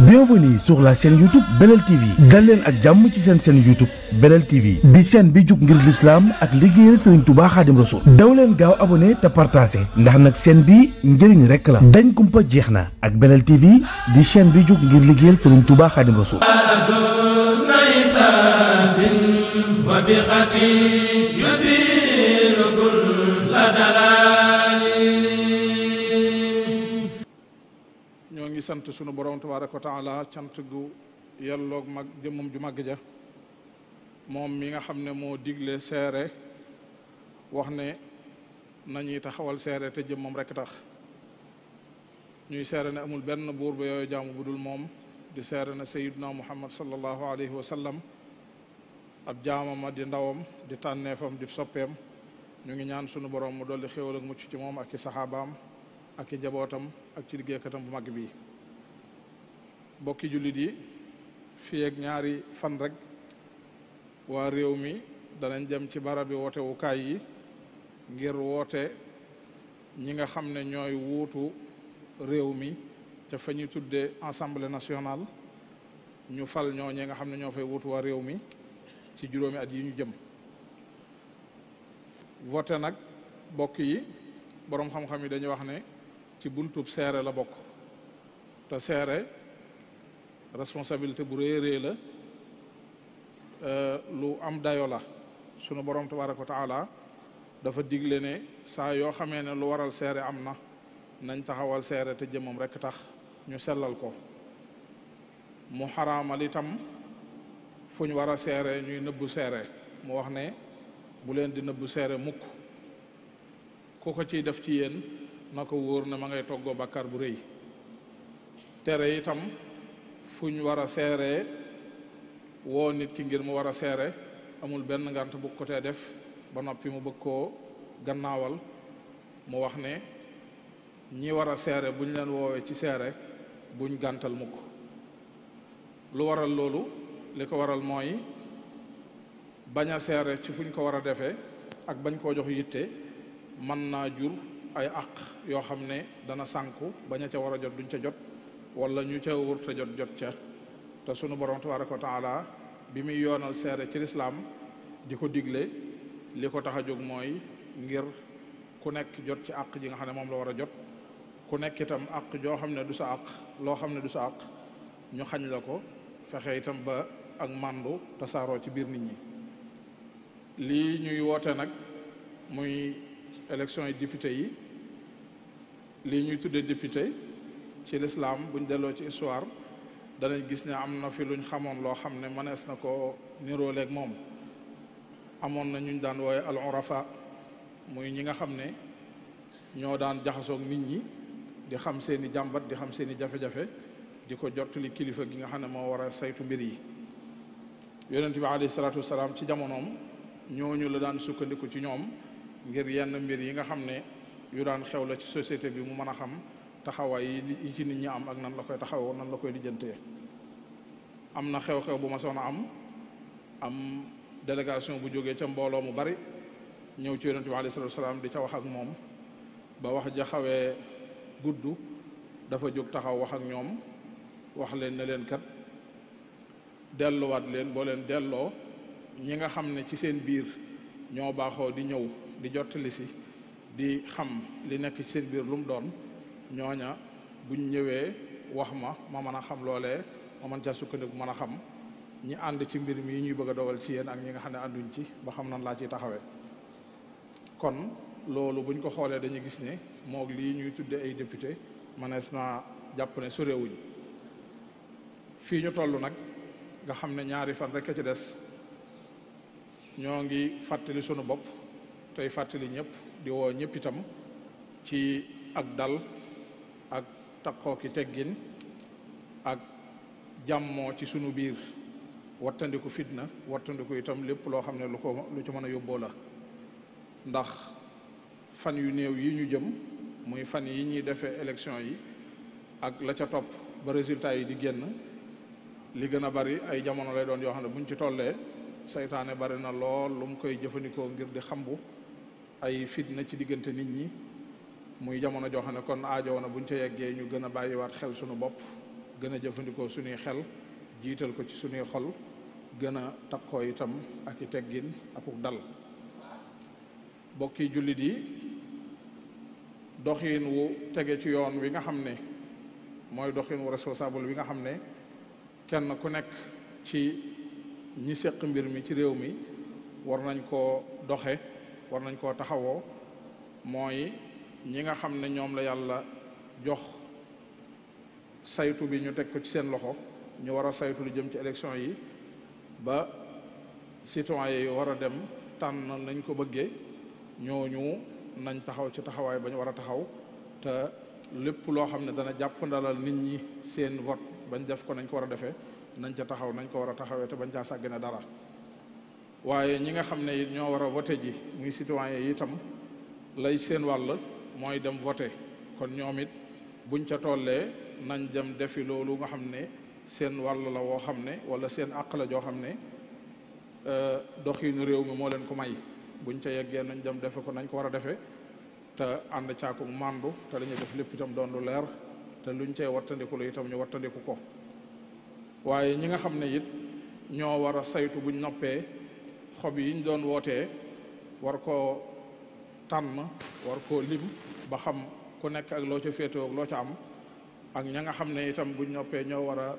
Bienvenue sur la chaîne YouTube Belel TV dal leen ak jàmm ci seen chaîne YouTube Belel TV di chaîne bi jug ngir l'islam ak liggéeyal Serigne Touba Khadim Rassoul daw leen gaaw abonné te partagé ndax nag chaîne bi njëriñ rek la dañ kumpa jeex na ak Belel TV di chaîne bi jug ngir liggéeyal Serigne Touba Khadim Rassoul. ñoo ngi sant sunu borom tabaaraka wa taala cant gu yelloog mag jëmmam ju màgg ja moom mi nga xam ne moo digle seere wax ne nañuy taxawal seere te jëmmam rek tax ñuy seere ne amul benn buur ba yooyu jaamu bu dul moom di seere ne sayyiduna muhammad sallallahu alayhi wa sallam ab jaamama di ndawam di tànneefam di soppeem ñu ngi ñaan sunu borom mu dolli xéewal ak mucc ci moom ak i saxaabaam ak i jabootam ak ci liggéeykatam bu mag bi bokki jullit yi fii ak ñaari fan rek waa réew mi danañ dem ci barabi wootewukaay yi ngir woote ñi nga xam ne ñooy wuutu réew mi ca fa ñu tudde assemblée nationale ñu fal ñoo ñi nga xam ne ñoo fay wuutu waa réew mi ci juróomi at yi ñu jëm voté nag bokk yi boroom xam-xam yi dañuy wax ne ci buntub seere la bokk te seere responsabilité bu rëy rëy la lu am dayo la sunu borom tabaraka wa taala dafa digle ne saa yoo xamee ne lu waral seere am na nañ taxawal seere te jëmmam rekk tax ñu sellal ko mu xaraamal itam fu ñu war a seere ñuy nëbbu seere mu wax ne bu leen di nëbbu seere mukk ku ko ciy def ci yéen na ko wóor ne ma ngay toggoo bàkkaar bu rëy tere itam fu ñu war a seere woo nit ki ngir mu war a seere amul benn ngant bu ko tee def ba noppi mu bëgg koo gannaawal mu wax ne ñi war a seere buñ leen woowee ci seere buñ gàntal mukk lu waral loolu li ko waral mooy bañ a seere ci fuñ ko war a defee ak bañ koo jox yitte mën naa jur ay àq yoo xam ne dana sànku bañ a ca war a jot duñ ca jot wala ñu ca wër te jot ca te sunu borom tabaraka wa taala bi muy yoonal seere ci lislaam di ko digle li ko tax a jóg mooy ngir ku nekk jot ci àq ji nga xam ne moom la war a jot ku nekk itam àq joo xam ne du sa àq loo xam ne du sa àq ñu xañ la ko fexe itam ba ak màndu tasaaroo ci biir nit ñi lii ñuy woote nag muy élection yi député yi lii ñuy tuddee député ci l'islam buñ delloo ci histoire danañ gis ne am na fi luñ xamoon loo xam ne mënees na ko nirooleeg moom amoon na ñuñ daan wooye al urafa muy ñi nga xam ne ñoo daan jaxasoog nit ñi di xam seeni jàmbat di xam seeni jafe-jafe di ko jottali kilifa gi nga xam ne moo war a saytu mbir yi yonent bi alayhi salaatu wasalaam ci jamonoom ñooñu la daan sukkandiku ci ñoom ngir yenn mbir yi nga xam ne yu daan xew la ci société bi mu mën a xam taxawaay yi ci nit ñi am ak nan la koy taxawoo nan la koy lijjantee am na xew-xew bu ma soon a am délégation bu jógee ca mbooloo mu bari ñëw ci yonent bi alayhi salaatu wasalaam di ca wax ak moom ba wax ja xawee gudd dafa jóg taxaw wax ak ñoom wax leen ne leen kat delluwaat leen boo leen delloo ñi nga xam ne ci seen biir ñoo baaxoo di ñëw di jottali si di xam li nekk ci seen biir lu mu doon ñooña buñ ñëwee wax ma mën a xam loolee ma mën caa sukkandiku mën a xam ñi ànd ci mbir mi ñuy bëgg a dogal ci yéen ak ñi nga xam ne ànduñ ci ba xam nan laa ciy taxawee kon loolu buñ ko xoolee dañuy gis ne moog lii ñuy tudde ay député mënees naa jàpp ne sorewuñ fii ñu toll nag nga xam ne ñaari fan rek a ci des ñoo ngi fàttali sunu bopp tey fàttali ñëpp di woo ñëpp itam ci ak dal ak taqoo ki teggin ak jàmmoo ci sunu biir wattandiku fitna wattandiku itam lépp loo xam ne lu ci mën a yóbboo la ndax fan yu néew yi ñu jëm muy fan yi ñuy defee élection yi ak la ca topp ba résultat yi di génn li gën a bari ay jamono lay doon yoo xam ne buñ ci tollee saytaane bari na lool lu mu koy jëfandikoo ngir di xambu ay fitna ci diggante nit ñi muy jamono joo xam ne kon aajoo na buñ ca yeggee ñu gën a bàyyiwaat xel sunu bopp gën a jëfandikoo suñuy xel jiital ko ci suñuy xol gën a takkoo itam ak i teggin akuk dal. bokki jullit yi doxin wu tege ci yoon wi nga xam ne mooy doxin wu responsable wi nga xam ne kenn ku nekk ci ñi seq mbir mi ci réew mi war nañ koo doxe war nañ koo taxawoo mooy ñi nga xam ne ñoom la yàlla jox saytu bi ñu teg ko ci seen loxo ñu war a saytu lu jëm ci élection yi ba citoyen yi war a dem tànn nañ ko bëggee ñooñu nañ taxaw ci taxawaay ba ñu war a taxaw te lépp loo xam ne dana jàpp ndalal nit ñi seen vote bañ def ko nañ ko war a defee nañ ca taxaw nañ ko war a taxawee te bañ caa sàggane dara. waaye ñi nga xam ne it ñoo war a voté ji muy citoyen yi itam lay seen wàll mooy dem voté kon ñoom it buñ ca tollee nañ dem defi loolu nga xam ne seen wàll la woo xam ne wala seen àq la joo xam ne doxinu réew mi moo leen ko may buñ ca yeggee nañ dem defe ko nañ ko war a defee te ànd caaku màndu te la ñuy def lépp itam doon lu leer te luñ cee wattandiku la itam ñu wattandiku ko. waaye ñi nga xam ne it ñoo war a saytu buñ noppee xob yi ñu doon wootee war koo tànn war koo lim ba xam ku nekk ak loo ca féetewoo ak loo ca am ak ña nga xam ne itam buñ noppee ñoo war a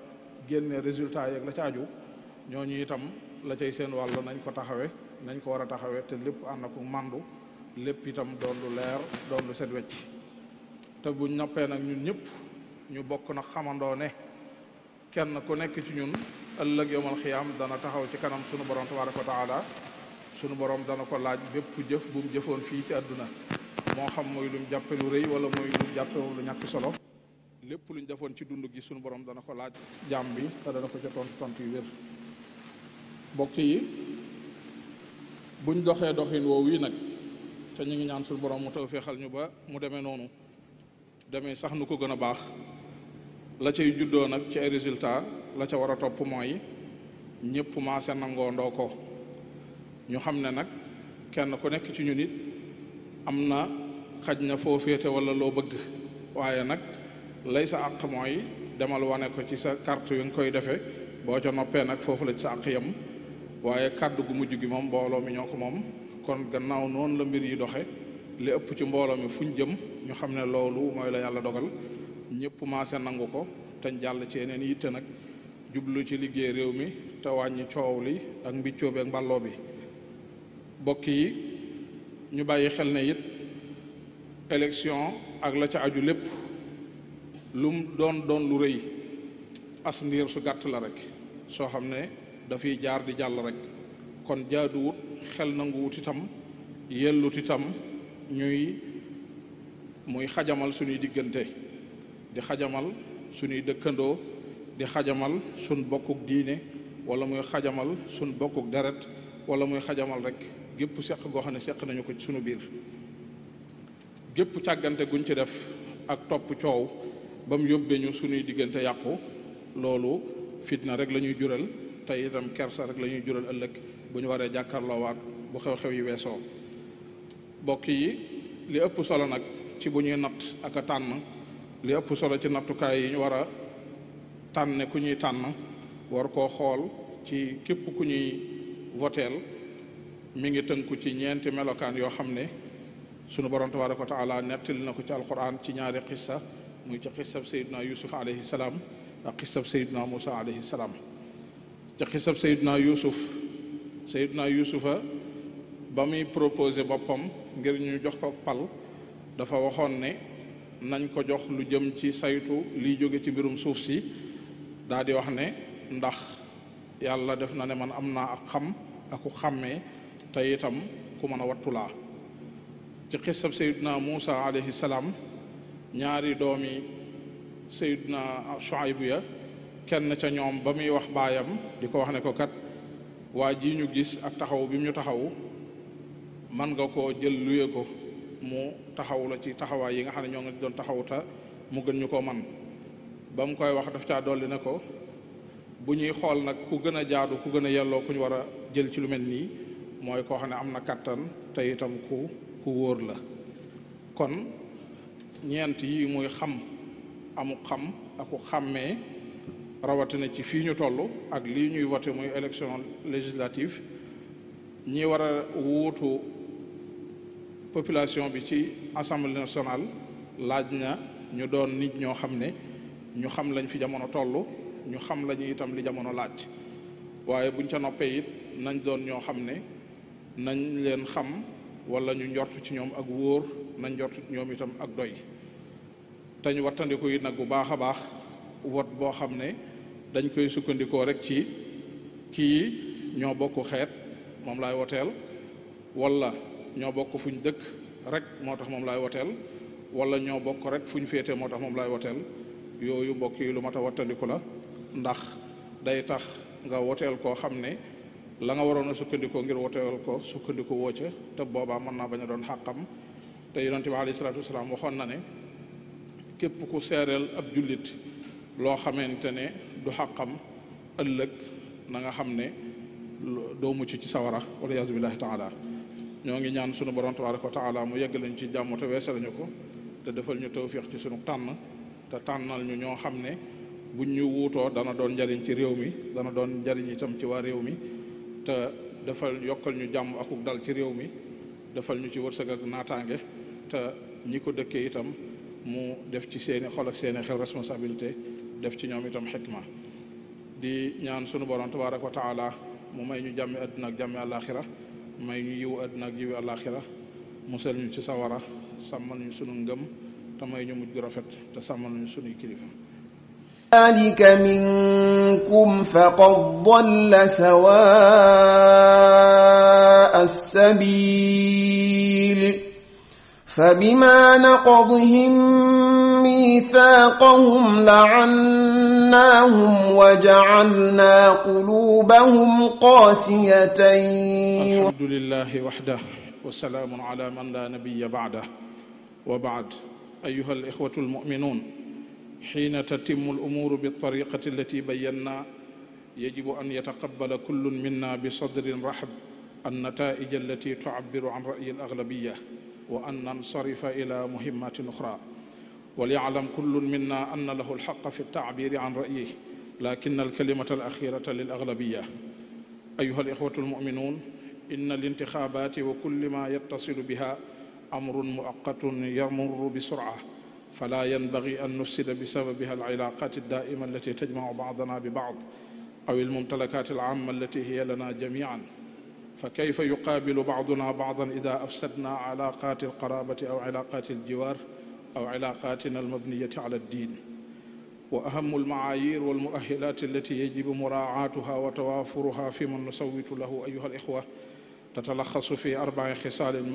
génne résultat yeeg la ca aju ñooñu itam la cay seen wàll nañ ko taxawe nañ ko war a taxawe te lépp ànd ak màndu lépp itam doon lu leer doon lu set wecc te buñ noppee nag ñun ñëpp ñu bokk nag xamandoo ne kenn ku nekk ci ñun ëllëg yawmal xiyaam dana taxaw ci kanam sunu borom tabaraka wa taala sunu borom dana ko laaj bépp jëf bu mu jëfoon fii ci àdduna moo xam mooy lu mu jàppe lu rëy wala mooy lu mu jàppe lu ñàkk solo lépp luñ defoon ci dund gi sunu borom dana ko laaj jaam bi te dana ko ca tontu yu wér. mbokk yi buñ doxee doxin woowu yi nag te ñu ngi ñaan sunu borom mu tawfeexal ñu ba mu demee noonu demee sax nu ko gën a baax la cay juddoo nag ci ay résultat la ca war a topp mooy ñëpp maase nangoo ndoo ko ñu xam ne nag kenn ku nekk ci ñu nit am na xaj na foo féete wala loo bëgg waaye nag lay sa àq mooy demal wane ko ci sa carte yi nga koy defee boo ca noppee nag foofu la ci sa àq yam waaye kàddu gu mujj gi moom mbooloo mi ñoo ko moom kon gannaaw noonu la mbir yi doxe li ëpp ci mbooloo mi fuñ jëm ñu xam ne loolu mooy la yàlla dogal ñëpp maase nangu ko te jàll ci yeneen yitte nag jublu ci liggéey réew mi te wàññi coow li ak mbiccoo bi ak mbàlloo bi bokk yi ñu bàyyi xel ne it élection ak la ca aju lépp lum doon lu rëy as ndiir su gàtt la rek soo xam ne dafay jaar di jàll rek kon jaaduwut xel nanguwut itam yellut itam muy xajamal suñuy diggante di xajamal suñuy dëkkandoo di xajamal suñ bokkuk diine wala muy xajamal suñ bokkuk deret wala muy xajamal rek gépp seq goo xam ne seq nañu ko ci suñu biir gépp càggante guñ ci def ak topp coow ba mu yóbbee ñu suñuy diggante yàqu loolu fitna rek la ñuy jural tey itam kersa rek la ñuy jural ëllëg bu ñu waree jàkkaarloowaat bu xew-xew yi weesoo bokk yi li ëpp solo nag ci bu ñuy natt ak a tànn li ëpp solo ci nattukaay yi ñu war a tànne ku ñuy tànn war koo xool ci képp ku ñuy voteel mi ngi tënku ci ñeenti melokaan yoo xam ne sunu borom tabaraka wa taala nettali na ko ci alquran ci ñaari xissa muy ci xissab sayidna yusuf alayhi salaam ak xissab sayidna musa alayhi salaam ci xissab sayidna yusufa ba muy proposé boppam ngir ñu jox ko pal dafa waxoon ne nañ ko jox lu jëm ci saytu liy jóge ci mbirum suuf si daa di wax ne ndax yàlla def na ne man am naa ak xam aku xàmmee te itam ku mën a wattulaa ci xissab sayidna Muusa alayhi salaam ñaari doomi sayidna Shuayb ya kenn ca ñoom ba muy wax baayam di ko wax ne ko kat waa ji ñu gis ak taxaw bi mu ñu taxaw man nga koo jël luye ko mu taxaw la ci taxawaay yi nga xam ne ñoo ngi doon taxaw ta mu gën ñu ko man ba mu koy wax daf caa dolli ne ko bu ñuy xool nag ku gën a jaadu ku gën a yelloo ku ñu war a jël ci lu mel nii mooy koo xam ne am na kattan te itam ku wóor la kon ñeent yi muy xam amu xam aku xàmmee rawatina ci fii ñu toll ak lii ñuy voté muy élection législative ñi war a wuutu population bi ci assemblée nationale laaj na ñu doon nit ñoo xam ne ñu xam lañ fi jamono toll ñu xam lañu itam li jamono laaj waaye buñ ca noppee it nañ doon ñoo xam ne nañ leen xam wala ñu njort ci ñoom ak wóor nañ njort ci ñoom itam ak doy te ñu wattandiku it nag bu baax a baax vote boo xam ne dañ koy sukkandikoo rek ci kii ñoo bokk xeet moom laay woteel wala ñoo bokk fuñ dëkk rek moo tax moom laay woteel wala ñoo bokk rek fuñ féete moo tax moom laay woteel yooyu mbokk yi lu mat a wattandiku la ndax day tax nga woteel koo xam ne la nga waroon a sukkandikoo ngir woteel ko sukkandiku woo ca te boobaa mën naa bañ a doon xàqam te yonente bi alayhi salaatu wasalaam waxoon na ne képp ku seereel ab jullit loo xamante ne du xàqam ëllëg na nga xam ne doo mucc ci sawara wala yaasu billahi taala ñoo ngi ñaan sunu borom tabaraka wa taala mu yegg lañ ci jàmm te weesal ñu ko te defal ñu tawfiq ci sunu tànn te tànnal ñu ñoo xam ne buñ ñu wuutoo dana doon njariñ ci réew mi dana doon njariñ itam ci waa réew mi te defal yokkal ñu jàmm akuk dal ci réew mi defal ñu ci wërsëg ak naataange te ñi ko dëkkee itam mu def ci seeni xol ak seeni xel responsabilité def ci ñoom itam xikma di ñaan sunu borom tabaraka wa taala mu may ñu jàmmi àdduna ak jàmmi àllaaxira may ñu yiwu àdduna ak yiwu àllaaxira musal ñu ci sawara sàmmal ñu sunu ngëm te may ñu mujj gu rafet te sàmmal ñu sunuy kilifa ذلك منكم فقد ضل سواء السبيل فبما نقضهم ميثاقهم لعناهم وجعلنا قلوبهم قاسية الحمد لله وحده وسلام على من لا نبي بعده وبعد أيها الإخوة المؤمنون حين تتم الأمور بالطريقة التي بينا يجب أن يتقبل كل منا بصدر رحب النتائج التي تعبر عن رأي الأغلبية وأن ننصرف إلى مهمات أخرى وليعلم كل منا أن له الحق في التعبير عن رأيه لكن الكلمة الأخيرة للأغلبية أيها الإخوة المؤمنون إن الانتخابات وكل ما يتصل بها أمر مؤقت يمر بسرعة فلا ينبغي أن نفسد بسببها العلاقات الدائمة التي تجمع بعضنا ببعض أو الممتلكات العامة التي هي لنا جميعا فكيف يقابل بعضنا بعضا إذا أفسدنا علاقات القرابة أو علاقات الجوار أو علاقاتنا المبنية على الدين وأهم المعايير والمؤهلات التي يجب مراعاتها وتوافرها في من نصوت له أيها الإخوة تتلخص في 4 خصال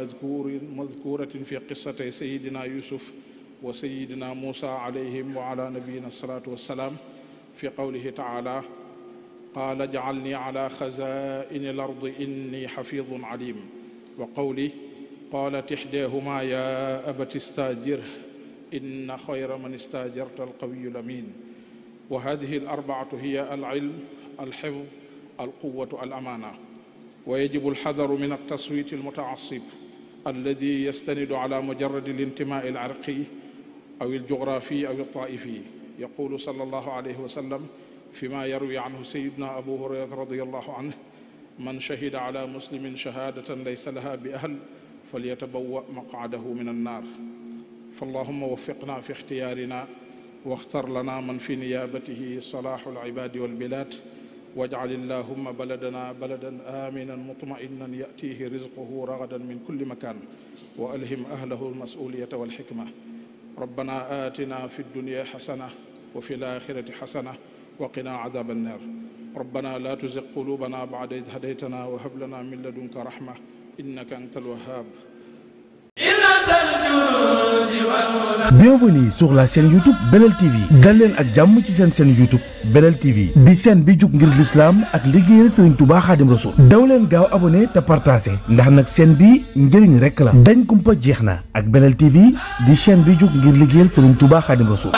مذكورة في قصتي سيدنا يوسف وسيدنا موسى عليهم وعلى نبينا الصلاة والسلام في قوله تعالى قال اجعلني على خزائن الأرض إني حفيظ عليم وقوله قالت إحداهما يا أبت استاجره إن خير من استاجرت القوي الأمين وهذه ال4 هي العلم الحفظ القوة الأمانة ويجب الحذر من التصويت المتعصب الذي يستند على مجرد الانتماء العرقي أو الجغرافي أو الطائفي يقول صلى الله عليه وسلم فيما يروي عنه سيدنا أبو هريرة رضي الله عنه من شهد على مسلم شهادة ليس لها بأهل فليتبوأ مقعده من النار فاللهم وفقنا في اختيارنا واختر لنا من في نيابته صلاح العباد والبلاد واجعل اللهم بلدنا بلدا آمنا مطمئنا يأتيه رزقه رغدا من كل مكان وألهم أهله المسؤولية والحكمة ربنا آتنا في الدنيا حسنة وفي الآخرة حسنة وقنا عذاب النار ربنا لا تزغ قلوبنا بعد إذ هديتنا وهب لنا من لدنك رحمة إنك أنت الوهاب. Bienvenue sur la chaîne YouTube Belel TV dal leen ak jàmm ci seen chaîne YouTube Belel TV di chaîne bi jug ngir l'islam ak liggéeyal Serigne Touba Khadim Rassoul daw leen gaaw abonné te partagé ndax nag chaîne bi njëriñ rekk la dañ kumpa jeex na ak Belel TV di chaîne bi jug ngir liggéeyal Serigne Touba Khadim Rassoul